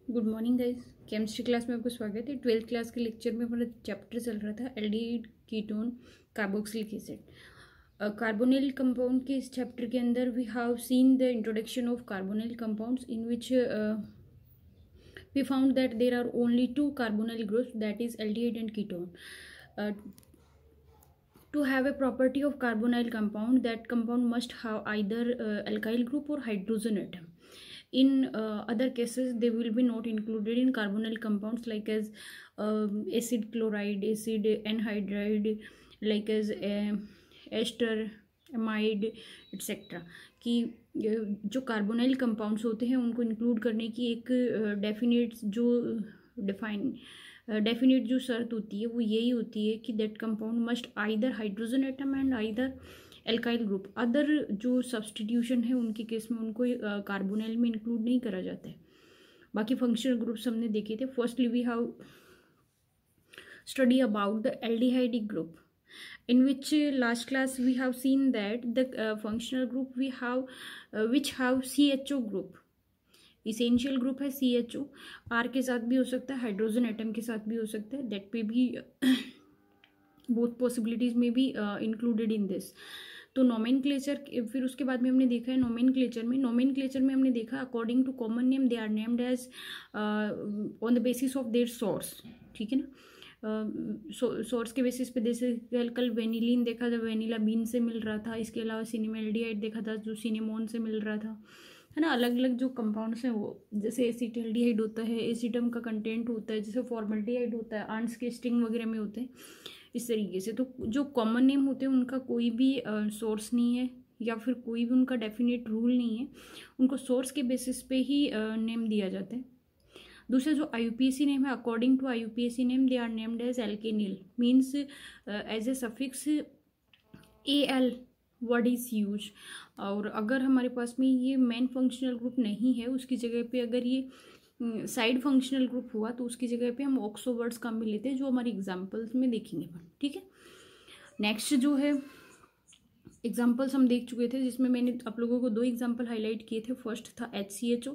Good morning guys. Chemistry class में आपको स्वागत है। 12th क्लास के लेक्चर में हमारा चैप्टर चल रहा था aldehyde ketone carboxylic acid. Carbonyl compound के इस चैप्टर के अंदर we have seen the introduction of carbonyl compounds in which we found that there are only two carbonyl groups, that is aldehyde and ketone. To have a property of carbonyl compound, that compound must have either alkyl group or hydrogen atom. In other cases they will be not included in carbonyl compounds, like as acid chloride, acid anhydride, like as ester amide etc. कि जो carbonyl compounds होते हैं उनको include करने की एक definite जो शर्त होती है वो यही होती है कि that compound must either hydrogen atom and either alkyl group. Other जो सब्सटीट्यूशन है उनके केस में उनको कार्बोनाइल में इंक्लूड नहीं करा जाता है। बाकी फंक्शनल ग्रुप्स हमने देखे थे। Firstly we have study about the aldehydic group, in which last class we have seen that the functional group we have which have CHO group, essential group है CHO, R के साथ भी हो सकता है, हाइड्रोजन एटम के साथ भी हो सकता है, that पे भी both possibilities में भी included in this। तो नोमेनक्लेचर, फिर उसके बाद में हमने देखा है नोमेनक्लेचर में हमने देखा according to common name they are named as on the basis of their source. ठीक है ना, सोर्स के बेसिस पे जैसे कल वेनिलीन देखा था, वेनिला बीन से मिल रहा था। इसके अलावा सिनेमेल्डिहाइड देखा था जो सिनेमोन से मिल रहा था, है ना। अलग अलग जो कंपाउंड्स हैं वो, जैसे एसिटाल्डिहाइड होता है, एसिटम का कंटेंट होता है, जैसे फॉर्मल्डिहाइड होता है, आर्न्स के स्टिंग वगैरह में होते हैं, इस तरीके से। तो जो कॉमन नेम होते हैं उनका कोई भी सोर्स नहीं है या फिर कोई भी उनका डेफिनेट रूल नहीं है, उनको सोर्स के बेसिस पे ही नेम दिया जाता है। दूसरा जो IUPAC नेम है, according to IUPAC name they are named as alkanal, means as a suffix AL word is use. और अगर हमारे पास में ये मेन फंक्शनल ग्रुप नहीं है, उसकी जगह पे अगर ये साइड फंक्शनल ग्रुप हुआ तो उसकी जगह पे हम ऑक्सो वर्ड्स काम में लेते हैं, जो हमारी एग्जाम्पल्स में देखेंगे। ठीक है, नेक्स्ट जो है एग्जाम्पल्स हम देख चुके थे, जिसमें मैंने आप लोगों को दो एग्जाम्पल हाईलाइट किए थे। फर्स्ट था HCHO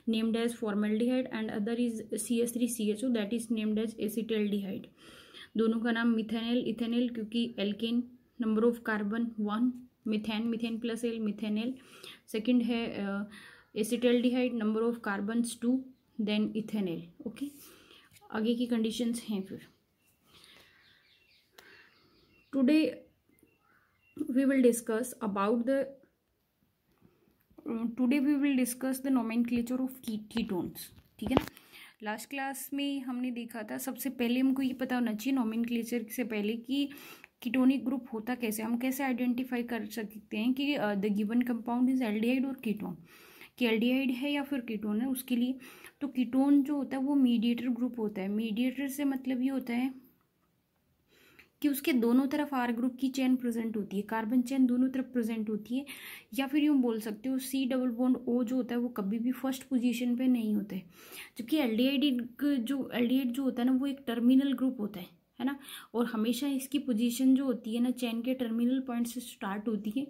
named as formaldehyde and other is CH3CHO that is named as acetaldehyde. दोनों का नाम मिथेनल इथेनल, क्योंकि alkane number of carbon 1, methane plus al methanal. Second है acetaldehyde number of carbons 2 then ethanal. Okay, आगे की conditions हैं। फिर today we will discuss the nomenclature of ketones। ठीक है ना। लास्ट क्लास में हमने देखा था, सबसे पहले हमको ये पता होना चाहिए नोमेनक्लेचर से पहले कि कीटोनिक ग्रुप होता कैसे, हम कैसे आइडेंटिफाई कर सकते हैं कि the given compound is aldehyde और कीटोन, कि एल्डिहाइड है या फिर कीटोन है उसके लिए। तो कीटोन जो होता है वो मीडिएटर ग्रुप होता है। मीडिएटर से मतलब ये होता है कि उसके दोनों तरफ R ग्रुप की चेन प्रेजेंट होती है, कार्बन चेन दोनों तरफ प्रेजेंट होती है। या फिर यूँ बोल सकते हो C डबल बॉन्ड O जो होता है वो कभी भी फर्स्ट पोजीशन पे नहीं होता है, जबकि एल्डिहाइड जो होता है ना वो एक टर्मिनल ग्रुप होता है ना। और हमेशा इसकी पोजीशन जो होती है ना चेन के टर्मिनल पॉइंट से स्टार्ट होती है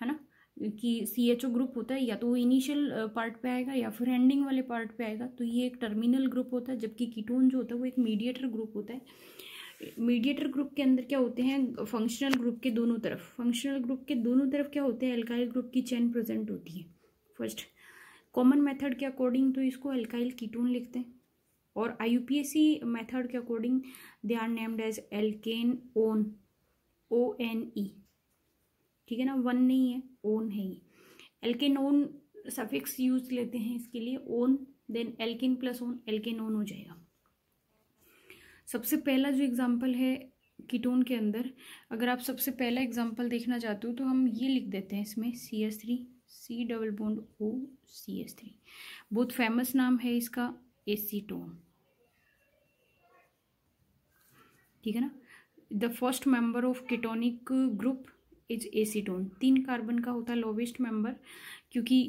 ना। कि CHO ग्रुप होता है या तो वो इनिशियल पार्ट पे आएगा या फिर एंडिंग वाले पार्ट पे आएगा, तो ये एक टर्मिनल ग्रुप होता है। जबकि कीटोन जो होता है वो एक मीडिएटर ग्रुप होता है। मीडिएटर ग्रुप के अंदर क्या होते हैं, फंक्शनल ग्रुप के दोनों तरफ क्या होते हैं, एल्काइल ग्रुप की चेन प्रेजेंट होती है। फर्स्ट कॉमन मेथड के अकॉर्डिंग तो इसको एल्काइल कीटोन लिखते हैं, और IUPAC मेथड के according they are named as alkane one, ONE। ठीक है ना, वन नहीं है, ओन है ये। एल्केन ओन सफिक्स यूज लेते हैं इसके लिए, one then alkane plus one, alkane one हो जाएगा। सबसे पहला जो एग्जाम्पल है कीटोन के अंदर, अगर आप सबसे पहला एग्जाम्पल देखना चाहते हो तो हम ये लिख देते हैं इसमें CH3 C double bond O CH3। बहुत फेमस नाम है इसका, एसीटोन। ठीक है ना। The first member of ketonic group is acetone. 3 carbon का होता है लोवेस्ट मेंबर, क्योंकि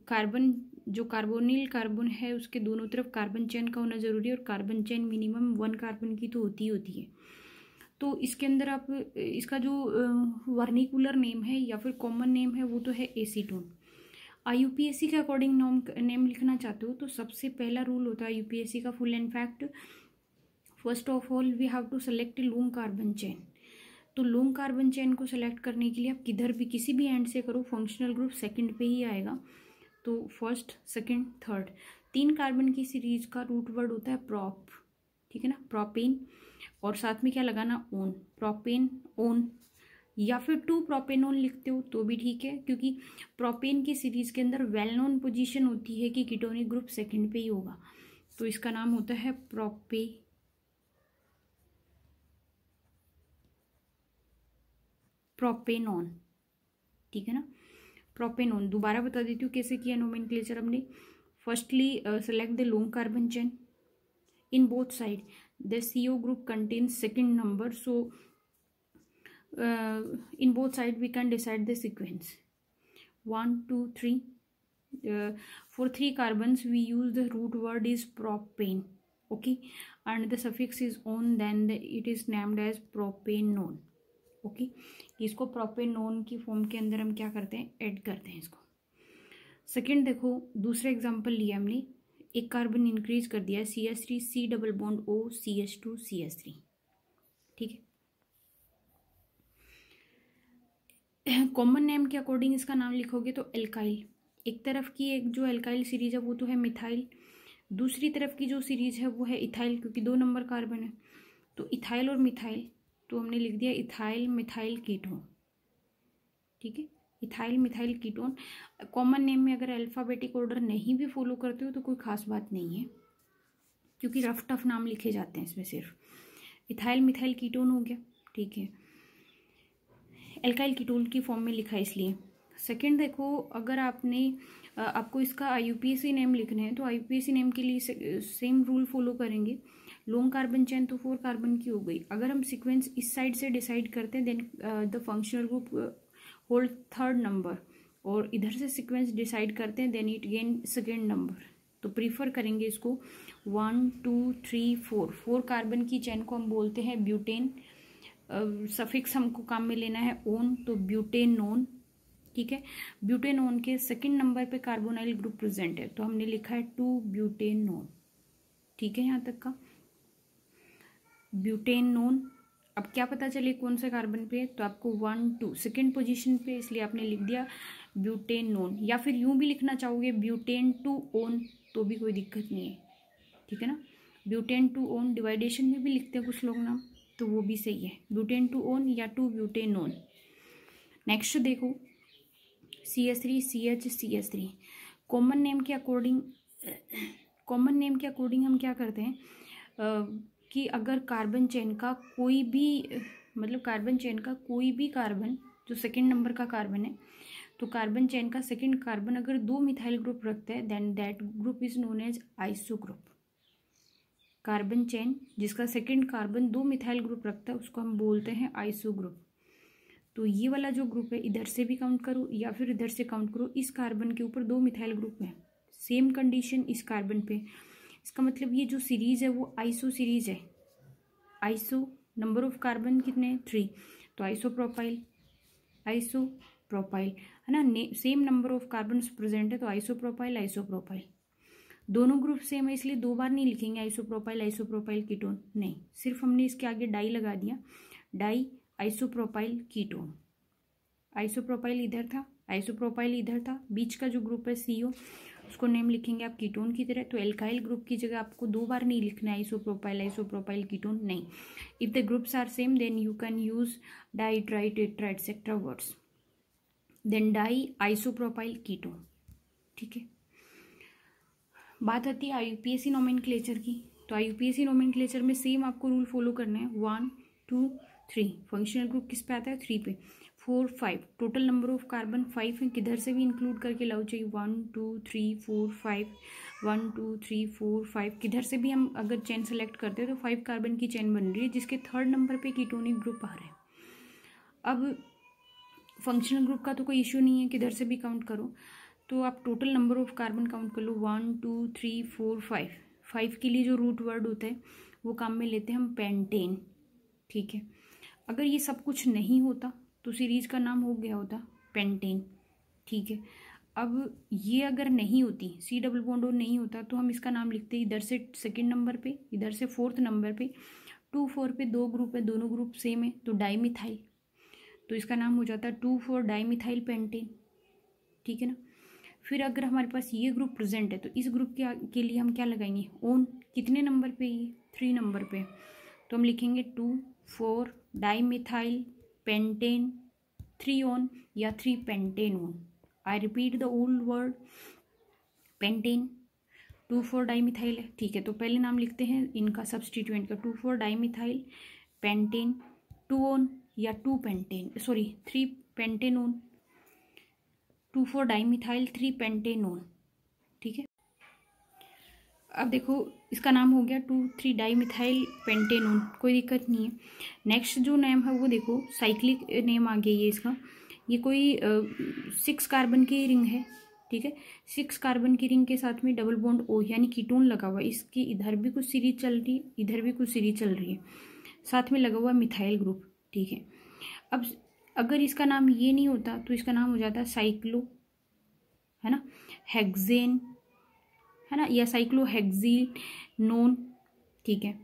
कार्बन जो कार्बोनिल कार्बन है उसके दोनों तरफ कार्बन चेन का होना जरूरी है, और कार्बन चेन मिनिमम 1 कार्बन की तो होती है। तो इसके अंदर आप इसका जो वर्निकुलर नेम है या फिर कॉमन नेम है वो तो है एसीटोन। IUPAC के अकॉर्डिंग नेम लिखना चाहते हो तो सबसे पहला रूल होता है IUPAC का full and fact, first of all we have to select long carbon chain. तो लॉन्ग कार्बन चेन को सेलेक्ट करने के लिए आप किधर भी किसी भी एंड से करो, फंक्शनल ग्रुप सेकंड पे ही आएगा। तो फर्स्ट, सेकंड, थर्ड, 3 कार्बन की सीरीज का रूट वर्ड होता है प्रॉप, ठीक है ना, प्रोपेन, और साथ में क्या लगाना, ओन, प्रोपेन ओन, या फिर 2 प्रोपेनोन लिखते हो तो भी ठीक है, क्योंकि प्रोपेन की सीरीज के अंदर वेल नोन पोजीशन होती है कि कीटोनिक ग्रुप सेकंड पे ही होगा, तो इसका नाम होता है प्रोपेनॉन, ठीक है ना, प्रोपेनॉन। दोबारा बता देती हूँ कैसे किया नोमेनक्लेचर हमने। Firstly select the long carbon chain in both side, the CO group contains second number, so in both side we can decide the sequence 1 2 3. For 3 carbons we use the root word is propane, okay, and the suffix is on, then it is named as propanone, okay. इसको propanone की form के अंदर हम क्या करते हैं, add करते हैं इसको। सेकेंड देखो, दूसरा एग्जांपल लिया हमने, एक कार्बन इंक्रीज कर दिया CH3 C double bond O CH2 CH3, ठीक है। कॉमन नेम के अकॉर्डिंग इसका नाम लिखोगे तो एल्काइल, एक तरफ की एक जो एल्काइल सीरीज है वो तो है मिथाइल, दूसरी तरफ की जो सीरीज है वो है इथाइल, क्योंकि 2 नंबर कार्बन है, तो इथाइल और मिथाइल, तो हमने लिख दिया इथाइल मिथाइल कीटोन, ठीक है, ethyl methyl ketone. Common name में अगर अल्फाबेटिक ऑर्डर नहीं भी फॉलो करते हो तो कोई खास बात नहीं है, क्योंकि रफ टफ नाम लिखे जाते हैं इसमें, सिर्फ इथाइल मिथाइल कीटोन हो गया, ठीक है, एल्काइल कीटोन की फॉर्म में लिखा है इसलिए। सेकंड देखो, अगर आपको इसका IUPAC नेम लिखना है तो IUPAC नेम के लिए सेम रूल फॉलो करेंगे। लॉन्ग कार्बन चेन तो 4 कार्बन की हो गई, अगर हम सीक्वेंस इस साइड से डिसाइड करते हैं then the functional group hold third number, और इधर से सीक्वेंस डिसाइड करते हैं then it gain second number, तो प्रीफर करेंगे इसको 1 2 3 4। 4 कार्बन की चेन को हम बोलते हैं ब्यूटेन, सफिक्स हमको काम में लेना है ओन, तो ब्यूटेनोन, ठीक है। ब्यूटेनोन के सेकंड नंबर पे कार्बोनाइल ग्रुप प्रेजेंट है, तो हमने लिखा है 2 ब्यूटेनोन, ठीक है, यहाँ तक का ब्यूटेनोन। अब क्या पता चले कौन से कार्बन पे, तो आपको 1 2 सेकेंड पोजीशन पे, इसलिए आपने लिख दिया ब्यूटेनोन, या फिर यूं भी लिखना चाहोगे ब्यूटेन 2 ओन, तो भी कोई दिक्कत नहीं है, ठीक है ना, ब्यूटेन 2 ओन डिवाइडेशन में भी लिखते हैं कुछ लोग नाम, तो वो भी सही है, ब्यूटेन 2 ओन या 2 ब्यूटेनोन। नेक्स्ट देखो CH3 CH CH3, common name के अकॉर्डिंग हम क्या करते हैं कि अगर कार्बन चेन का कोई भी कार्बन जो सेकंड नंबर का कार्बन है, तो कार्बन चेन का सेकंड कार्बन अगर 2 मिथाइल ग्रुप रखता है then that group is known as iso group. Carbon chain जिसका सेकंड कार्बन 2 मिथाइल ग्रुप रखता है उसको हम बोलते हैं आइसो ग्रुप। तो ये वाला जो ग्रुप है इधर से भी काउंट करो या फिर इधर से काउंट करो, इस कार्बन के ऊपर 2 मिथाइल ग्रुप है, सेम कंडीशन इस कार्बन पे, इसका मतलब ये जो सीरीज है वो आइसो सीरीज है। आइसो नंबर ऑफ कार्बन कितने 3, तो आइसोप्रोपाइल है ना, same number of carbon present है तो आइसोप्रोपाइल। दोनों ग्रुप सेम है इसलिए 2 बार नहीं लिखेंगे आइसोप्रोपाइल कीटोन, नहीं, सिर्फ हमने इसके आगे डाई लगा दिया, डाई आइसोप्रोपाइल कीटोन। आइसोप्रोपाइल इधर था, बीच का जो ग्रुप है CO उसको नेम लिखेंगे आप कीटोन की तरह, तो एल्काइल ग्रुप की जगह आपको 2 बार नहीं लिखना है आइसोप्रोपाइल कीटोन, नहीं। If the groups are same then you can use di tri tetra etcetera words, then di isopropyl ketone, ठीक है। बात आती है IUPAC नोमेनक्लेचर की, तो IUPAC नोमेनक्लेचर में सेम आपको रूल फॉलो करना है, 1 2 3, फंक्शनल ग्रुप किस पे आता है 3 पे, 4 5, टोटल नंबर ऑफ कार्बन 5 है, किधर से भी इंक्लूड करके लाओ, चाहिए 1 2 3 4 5, 1 2 3 4 5, किधर से भी हम अगर चेन सेलेक्ट करते हैं तो 5 कार्बन की चेन बन रही है जिसके थर्ड नंबर पे कीटोनिक ग्रुप आ रहे हैं। अब फंक्शनल ग्रुप का तो कोई इश्यू नहीं है, किधर से भी काउंट करो, तो आप total number of carbon count कर लो 1 2 3 4 5, 5 के लिए जो रूट वर्ड होता है वो काम में लेते हैं हम पेंटेन, ठीक है। अगर ये सब कुछ नहीं होता तो सीरीज का नाम हो गया होता पेंटेन, ठीक है। अब ये अगर नहीं होती, सी डबल बॉन्ड और नहीं होता, तो हम इसका नाम लिखते इधर से सेकंड नंबर पे, इधर से फोर्थ नंबर पे। 2,4 पे 2 ग्रुप है, दोनों ग्रुप सेम है, तो डाईमिथाइल, तो इसका नाम हो जाता है 2,4 डाईमिथाइल पेंटेन। ठीक है ना। फिर अगर हमारे पास ये ग्रुप प्रेजेंट है तो इस ग्रुप के लिए हम क्या लगाएंगे, ओन। कितने नंबर पे, ये 3 नंबर पे, तो हम लिखेंगे 2,4 डाईमिथाइल पेंटेन 3 ओन या 3 pentane own. I repeat the old word pentane. 2,4 dimethyl है, ठीक है, तो पहले नाम लिखते हैं इनका सब्सटीट्यूएंट का, 2,4 डाईमिथाइल पेंटेन 2 ओन या 2 pentane, sorry 3 pentanone, 2,4 dimethyl 3 pentanone. ठीक है। अब देखो इसका नाम हो गया 2,3 डाईमिथाइल पेंटेनोन, कोई दिक्कत नहीं है। नेक्स्ट जो नेम है वो देखो साइक्लिक नेम आ गया ये इसका, ये कोई 6 कार्बन की रिंग है। ठीक है, 6 कार्बन की रिंग के साथ में डबल बॉन्ड ओ यानी कीटोन लगा हुआ है, इसकी इधर भी कुछ सीरीज चल रही है, इधर भी कुछ सीरीज चल रही है, साथ में लगा हुआ मिथाइल ग्रुप। ठीक है, अब अगर इसका नाम ये नहीं होता तो इसका नाम हो जाता साइक्लो, है ना, हेक्सेन, है ना, या साइक्लोहेक्सिनोन। ठीक है।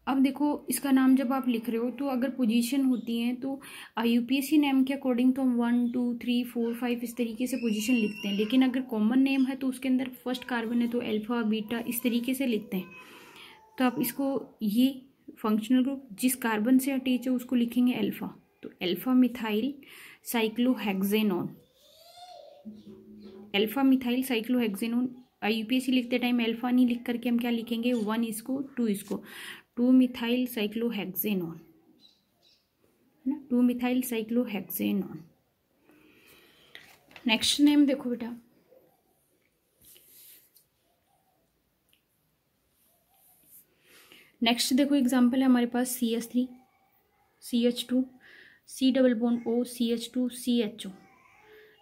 अब देखो इसका नाम जब आप लिख रहे हो तो अगर पोजीशन होती है तो यूपीएससी नेम के अकॉर्डिंग तो हम 1 2 3 4 5 इस तरीके से पोजीशन लिखते हैं, लेकिन अगर कॉमन नेम है तो उसके अंदर फर्स्ट कार्बन है तो अल्फा बीटा इस तरीके से लिखते हैं। तो आप इसको ये फंक्शनल ग्रुप जिस कार्बन से अटैच है उसको लिखेंगे अल्फा, तो alpha methyl cyclohexanone, alpha methyl cyclohexanone. UPSC लिखते टाइम अल्फा नहीं लिख करके हम क्या लिखेंगे 1 इसको 2 इसको, 2 मिथाइल साइक्लोहेक्सेनोन, है ना, 2 मिथाइल साइक्लोहेक्सेनोन। नेक्स्ट नेम देखो बेटा, नेक्स्ट देखो एग्जाम्पल है हमारे पास CH3 CH2 C double bond O CH2 CHO।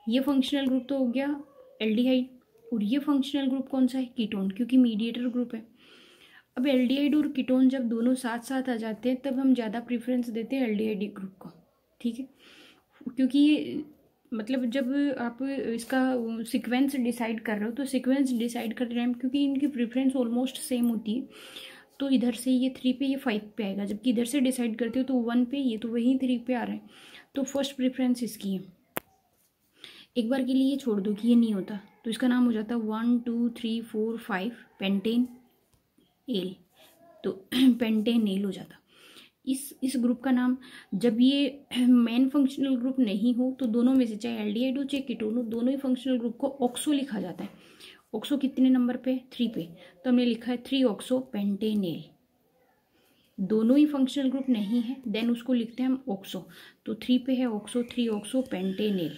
ये फंक्शनल ग्रुप तो हो गया एल्डिहाइड, और ये फंक्शनल ग्रुप कौन सा है, कीटोन, क्योंकि मीडिएटर ग्रुप है। अब एल्डिहाइड और कीटोन जब दोनों साथ साथ आ जाते हैं तब हम ज़्यादा प्रेफरेंस देते हैं एल्डिहाइड ग्रुप को। ठीक है, क्योंकि ये मतलब जब आप इसका सीक्वेंस डिसाइड कर रहे हो तो सीक्वेंस डिसाइड करते टाइम क्योंकि इनकी प्रेफरेंस ऑलमोस्ट सेम होती है, तो इधर से ये 3 पे ये 5 पे आएगा, जबकि इधर से डिसाइड करते हो तो 1 पे, ये तो वहीं 3 पे आ रहा है, तो फर्स्ट प्रेफरेंस इसकी है। एक बार के लिए ये छोड़ दो कि ये नहीं होता तो इसका नाम हो जाता 1 2 3 4 5 पेंटेन एल, तो पेंटेन एल हो जाता। इस ग्रुप का नाम जब ये मेन फंक्शनल ग्रुप नहीं हो तो दोनों में से चाहे एल्डिहाइड हो चाहे कीटोन हो, दोनों ही फंक्शनल ग्रुप को ऑक्सो लिखा जाता है। ऑक्सो कितने नंबर पे, 3 पे, तो हमने लिखा है 3 ऑक्सो पेंटेनेल। दोनों ही फंक्शनल ग्रुप नहीं है देन उसको लिखते हैं हम ऑक्सो, तो 3 पे है ऑक्सो, 3 ऑक्सो पेंटेनेल।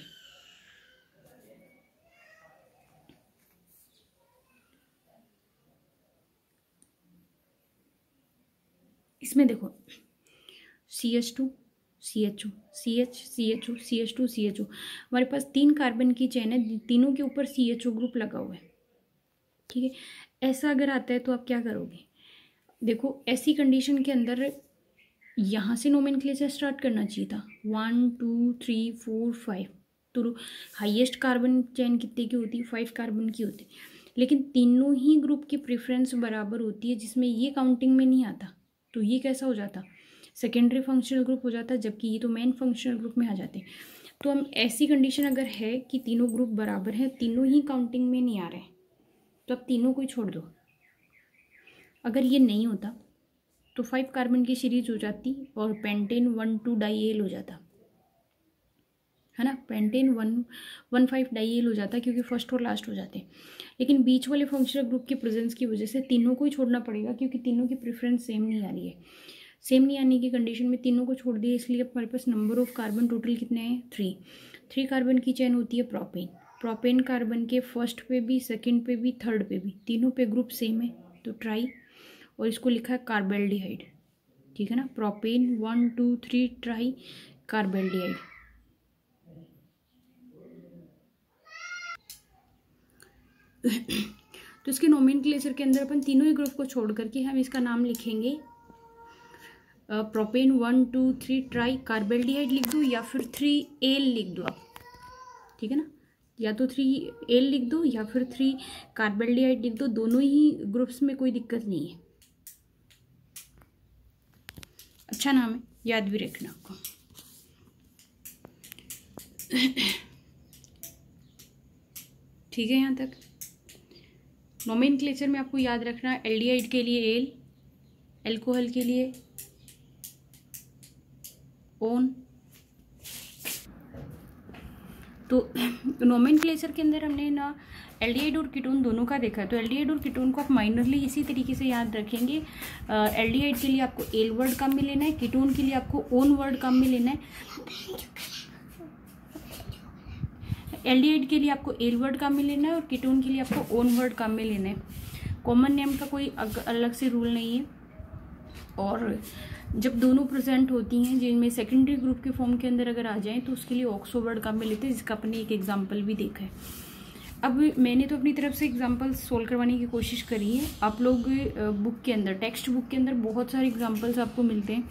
इसमें देखो CH2 CHO CH CHO CH2 CHO, हमारे पास 3 कार्बन की चेन है, तीनों के ऊपर CHO ग्रुप लगा हुआ है। ठीक है, ऐसा अगर आता है तो आप क्या करोगे, देखो ऐसी कंडीशन के अंदर यहाँ से नोमेनक्लेचर स्टार्ट करना चाहिए था 1 2 3 4 5, तो हाईएस्ट कार्बन चेन कितने की होती है, 5 कार्बन की होती है, लेकिन तीनों ही ग्रुप की प्रेफरेंस बराबर होती है जिसमें ये काउंटिंग में नहीं आता, तो ये कैसा हो जाता, सेकेंडरी फंक्शनल ग्रुप हो जाता, जबकि ये तो मेन फंक्शनल ग्रुप में आ जाते हैं। तो हम ऐसी कंडीशन अगर है कि तीनों ग्रुप बराबर हैं, तीनों ही काउंटिंग में नहीं आ रहे हैं, तो अब तीनों को ही छोड़ दो। अगर ये नहीं होता तो 5 कार्बन की सीरीज हो जाती और पेंटेन 1 2 डाईएल हो जाता, है ना, पेंटेन 1,1,5 डाईएल हो जाता क्योंकि फर्स्ट और लास्ट हो जाते हैं। लेकिन बीच वाले फंक्शनल ग्रुप की प्रेजेंस की वजह से तीनों को ही छोड़ना पड़ेगा क्योंकि तीनों की प्रेफरेंस सेम नहीं आ रही है। सेम नहीं आने की कंडीशन में तीनों को छोड़ दिया, इसलिए हमारे पास नंबर ऑफ कार्बन टोटल कितने हैं, 3 कार्बन की चेन होती है प्रोपेन। प्रोपेन कार्बन के फर्स्ट पे भी, सेकंड पे भी, थर्ड पे भी, तीनों पे ग्रुप सेम है तो ट्राई, और इसको लिखा है कार्बेल्डिहाइड। ठीक है ना, प्रोपेन 1 2 3 ट्राई कार्बेल्डिहाइड। तो इसके नोमेनक्लेचर के अंदर अपन तीनों ही ग्रुप को छोड़ करके हम इसका नाम लिखेंगे प्रोपेन 1 2 3 ट्राई कार्बेल्डिहाइड लिख दो या फिर 3 एल लिख दो आप। ठीक है ना। या तो 3Al लिख दो या फिर 3 कार्बल्डिहाइड लिख दो, दोनों ही ग्रुप्स में कोई दिक्कत नहीं है। अच्छा नाम है, याद भी रखना आपको। ठीक है, यहाँ तक नोमेनक्लेचर में आपको याद रखना, एल्डिहाइड के लिए एल, एल्कोहल के लिए ओन। तो नोमेनक्लेचर के अंदर हमने ना एल्डिहाइड और कीटोन दोनों का देखा है। तो एल्डिहाइड और कीटोन को आप माइनरली इसी तरीके से याद रखेंगे। एल्डिहाइड के लिए आपको एल वर्ड काम में लेना है, कीटोन के लिए आपको ओन वर्ड काम में लेना है। एल्डिहाइड के लिए आपको एल वर्ड काम में लेना है और कीटोन के लिए आपको ओन वर्ड काम में लेना है। कॉमन नेम का कोई अलग से रूल नहीं है। और जब दोनों प्रेजेंट होती हैं, जिनमें सेकेंडरी ग्रुप के फॉर्म के अंदर अगर आ जाएं, तो उसके लिए ऑक्सो वर्ड काम में लेते हैं, जिसका अपने एक एग्जाम्पल भी देखा है। अब मैंने तो अपनी तरफ से एग्जाम्पल्स सोल्व करवाने की कोशिश करी है। आप लोग बुक के अंदर, टेक्स्ट बुक के अंदर बहुत सारे एग्जाम्पल्स आपको मिलते हैं,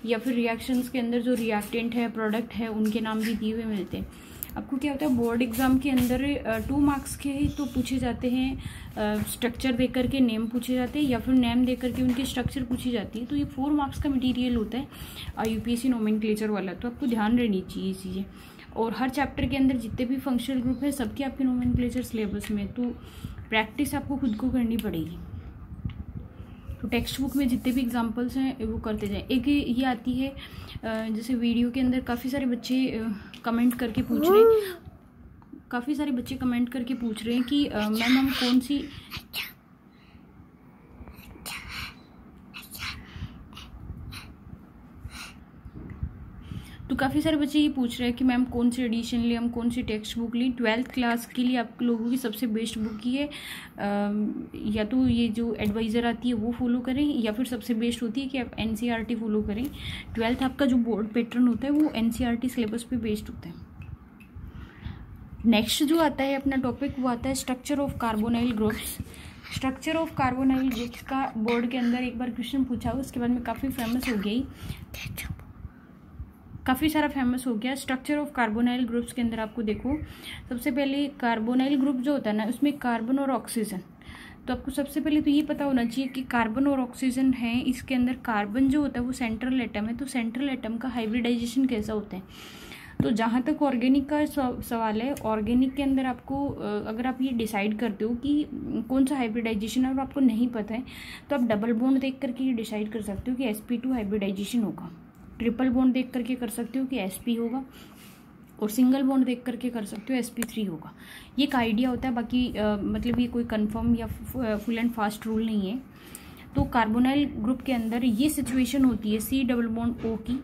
या फिर रिएक्शंस के अंदर जो रिएक्टेंट है, प्रोडक्ट है, उनके नाम भी दिए हुए मिलते हैं। आपको क्या होता है, बोर्ड एग्जाम के अंदर 2 मार्क्स के तो पूछे जाते हैं, स्ट्रक्चर देख करके नेम पूछे जाते हैं, या फिर नेम देख करके उनकी स्ट्रक्चर पूछी जाती है। तो ये 4 मार्क्स का मटेरियल होता है यूपीएससी नोमेनक्लेचर वाला। तो आपको ध्यान रहनी चाहिए ये चीज़ें। और हर चैप्टर के अंदर जितने भी फंक्शनल ग्रुप है, सबके आपके नोमेनक्लेचर सिलेबस में, तो प्रैक्टिस आपको खुद को करनी पड़ेगी। तो टेक्स्ट बुक में जितने भी एग्जांपल्स हैं वो करते जाएं। एक ये आती है, जैसे वीडियो के अंदर काफ़ी सारे बच्चे कमेंट करके पूछ रहे हैं, कि मैम हम कौन सी, तो काफ़ी सारे बच्चे ये पूछ रहे हैं कि मैम कौन सी एडिशन ली, हम कौन सी टेक्स्ट बुक ली। 12th क्लास के लिए आप लोगों की सबसे बेस्ट बुक ही है, या तो ये जो एडवाइज़र आती है वो फॉलो करें, या फिर सबसे बेस्ट होती है कि आप एनसीईआरटी फॉलो करें। 12th आपका जो बोर्ड पैटर्न होता है वो एनसीईआरटी सिलेबस पे बेस्ड होता है। नेक्स्ट जो आता है अपना टॉपिक, वो आता है structure of carbonyl groups. Structure of carbonyl groups का बोर्ड के अंदर एक बार क्वेश्चन पूछा, उसके बाद में काफ़ी सारा फेमस हो गया। स्ट्रक्चर ऑफ कार्बोनाइल ग्रुप्स के अंदर आपको देखो, सबसे पहले कार्बोनाइल ग्रुप जो होता है ना, उसमें कार्बन और ऑक्सीजन। तो आपको सबसे पहले तो ये पता होना चाहिए कि कार्बन और ऑक्सीजन है, इसके अंदर कार्बन जो होता है वो सेंट्रल एटम है। तो सेंट्रल एटम का हाइब्रिडाइजेशन कैसा होता है, तो जहाँ तक ऑर्गेनिक का सवाल है, ऑर्गेनिक के अंदर आपको अगर आप ये डिसाइड करते हो कि कौन सा हाइब्रिडाइजेशन है और आपको नहीं पता है, तो आप डबल बॉन्ड देख करके ये डिसाइड कर सकते हो कि sp2 हाइब्रिडाइजेशन होगा। ट्रिपल बॉन्ड देख करके कर सकते हो कि sp होगा, और सिंगल बॉन्ड देख करके कर सकते हो sp3 होगा। ये एक आइडिया होता है, बाकी मतलब ये कोई कंफर्म या फुल एंड फास्ट रूल नहीं है। तो कार्बोनाइल ग्रुप के अंदर ये सिचुएशन होती है C डबल बॉन्ड O की,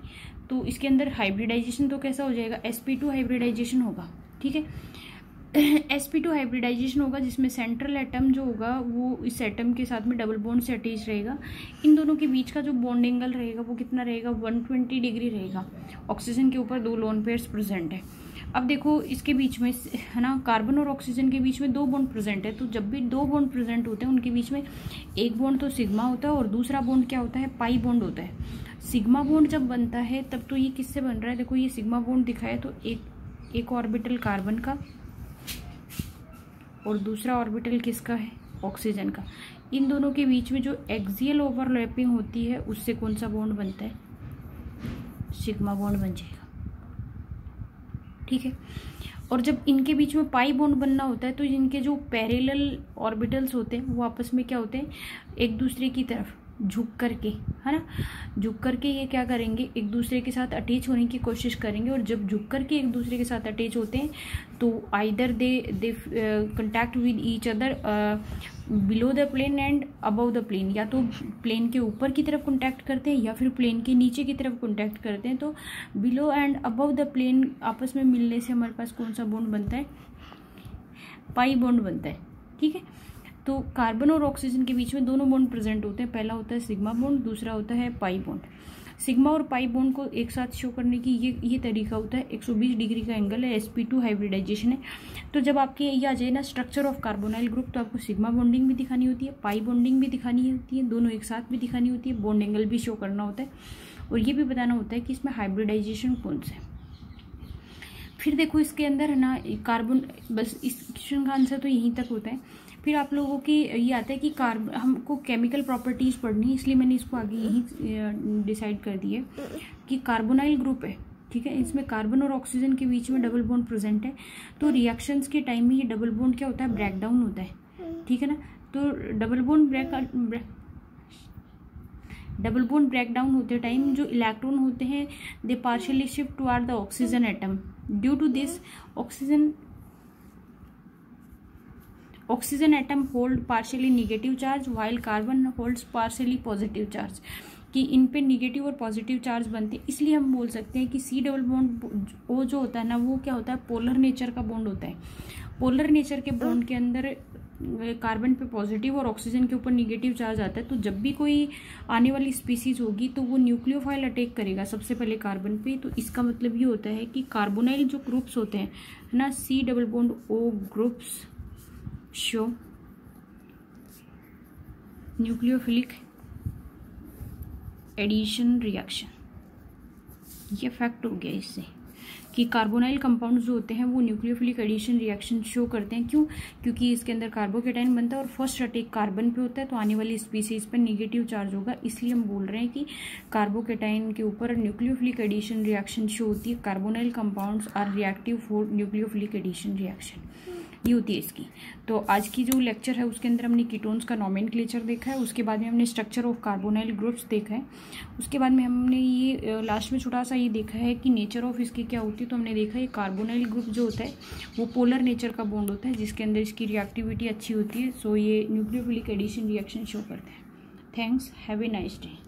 तो इसके अंदर हाइब्रिडाइजेशन तो कैसा हो जाएगा, sp2 हाइब्रिडाइजेशन होगा। ठीक है, sp2 हाइब्रिडाइजेशन होगा, जिसमें सेंट्रल एटम जो होगा वो इस एटम के साथ में डबल बॉन्ड से अटैच रहेगा। इन दोनों के बीच का जो बॉन्ड एंगल रहेगा वो कितना रहेगा, 120 डिग्री रहेगा। ऑक्सीजन के ऊपर 2 लोन पेयर्स प्रेजेंट है। अब देखो इसके बीच में है ना, कार्बन और ऑक्सीजन के बीच में 2 बॉन्ड प्रेजेंट है। तो जब भी 2 बॉन्ड प्रेजेंट होते हैं, उनके बीच में एक बॉन्ड तो सिग्मा होता है और दूसरा बॉन्ड क्या होता है, पाई बॉन्ड होता है। सिग्मा बॉन्ड जब बनता है तब तो ये किससे बन रहा है, देखो ये सिग्मा बॉन्ड दिखाया, तो एक ऑर्बिटल कार्बन का और दूसरा ऑर्बिटल किसका है, ऑक्सीजन का। इन दोनों के बीच में जो एक्सियल ओवरलैपिंग होती है, उससे कौन सा बॉन्ड बनता है, सिग्मा बॉन्ड बन जाएगा। ठीक है, और जब इनके बीच में पाई बॉन्ड बनना होता है, तो इनके जो पैरेलल ऑर्बिटल्स होते हैं वो आपस में क्या होते हैं, एक दूसरे की तरफ झुक करके, है ना, झुक करके ये क्या करेंगे, एक दूसरे के साथ अटैच होने की कोशिश करेंगे। और जब झुक करके एक दूसरे के साथ अटैच होते हैं, तो either they contact with each other below the plane and above the plane, या तो प्लेन के ऊपर की तरफ कॉन्टैक्ट करते हैं या फिर प्लेन के नीचे की तरफ कॉन्टैक्ट करते हैं। तो below and above the plane आपस में मिलने से हमारे पास कौन सा बॉन्ड बनता है, पाई बॉन्ड बनता है। ठीक है, तो कार्बन और ऑक्सीजन के बीच में दोनों बॉन्ड प्रेजेंट होते हैं। पहला होता है सिग्मा बॉन्ड, दूसरा होता है पाई बॉन्ड। सिग्मा और पाई बॉन्ड को एक साथ शो करने की ये तरीका होता है, 120 डिग्री का एंगल है, sp2 हाइब्रिडाइजेशन है। तो जब आपके ये आ जाए ना स्ट्रक्चर ऑफ कार्बोनाइल ग्रुप, तो आपको सिग्मा बॉन्डिंग भी दिखानी होती है, पाई बॉन्डिंग भी दिखानी होती है, दोनों एक साथ भी दिखानी होती है, बॉन्ड एंगल भी शो करना होता है, और ये भी बताना होता है कि इसमें हाइब्रिडाइजेशन कौन सा है। फिर देखो इसके अंदर है ना कार्बन, बस इस क्वेश्चन का आंसर तो यहीं तक होता है। फिर आप लोगों की ये आता है कि हमको केमिकल प्रॉपर्टीज़ पढ़नी है, इसलिए मैंने इसको आगे यहीं डिसाइड कर दिया कि कार्बोनाइल ग्रुप है, ठीक है, इसमें कार्बन और ऑक्सीजन के बीच में डबल बॉन्ड प्रेजेंट है। तो रिएक्शंस के टाइम में ये डबल बॉन्ड क्या होता है, ब्रेक डाउन होता है, ठीक है ना। तो डबल बॉन्ड ब्रेक डाउन होते टाइम जो इलेक्ट्रॉन होते हैं they partially shift toward the oxygen atom. Due to this oxygen atom hold partially negative charge while carbon holds partially positive charge, कि इन पे निगेटिव और पॉजिटिव चार्ज बनते हैं। इसलिए हम बोल सकते हैं कि सी डबल बॉन्ड ओ जो होता है ना वो क्या होता है, पोलर नेचर का बॉन्ड होता है। पोलर नेचर के बॉन्ड के अंदर कार्बन पे पॉजिटिव और ऑक्सीजन के ऊपर निगेटिव चार्ज आता है। तो जब भी कोई आने वाली स्पीसीज होगी तो वो न्यूक्लियोफाइल अटैक करेगा सबसे पहले कार्बन पे। तो इसका मतलब ये होता है कि कार्बोनाइल जो ग्रुप्स होते हैं ना, C double bond O groups show nucleophilic addition reaction. ये फैक्ट हो गया इससे कि कार्बोनाइल कंपाउंड्स जो होते हैं वो न्यूक्लियोफिलिक एडिशन रिएक्शन शो करते हैं। क्यों? क्योंकि इसके अंदर कार्बोकेटाइन बनता है और फर्स्ट अटैक कार्बन पे होता है, तो आने वाली स्पीसीज पर नेगेटिव चार्ज होगा। इसलिए हम बोल रहे हैं कि कार्बोकेटाइन के ऊपर न्यूक्लियोफिलिक एडिशन रिएक्शन शो होती है। Carbonyl compounds are reactive for nucleophilic addition reaction, ये होती है इसकी। तो आज की जो लेक्चर है उसके अंदर हमने कीटोन्स का नॉमेनक्लेचर देखा है, उसके बाद में हमने स्ट्रक्चर ऑफ कार्बोनाइल ग्रुप्स देखा है, उसके बाद में हमने ये लास्ट में छोटा सा ये देखा है कि नेचर ऑफ इसकी क्या होती है। तो हमने देखा है कार्बोनाइल ग्रुप जो होता है वो पोलर नेचर का बॉन्ड होता है जिसके अंदर इसकी रिएक्टिविटी अच्छी होती है। सो ये न्यूक्लियोफिलिक एडिशन रिएक्शन शो करते हैं। Thanks, have a nice day.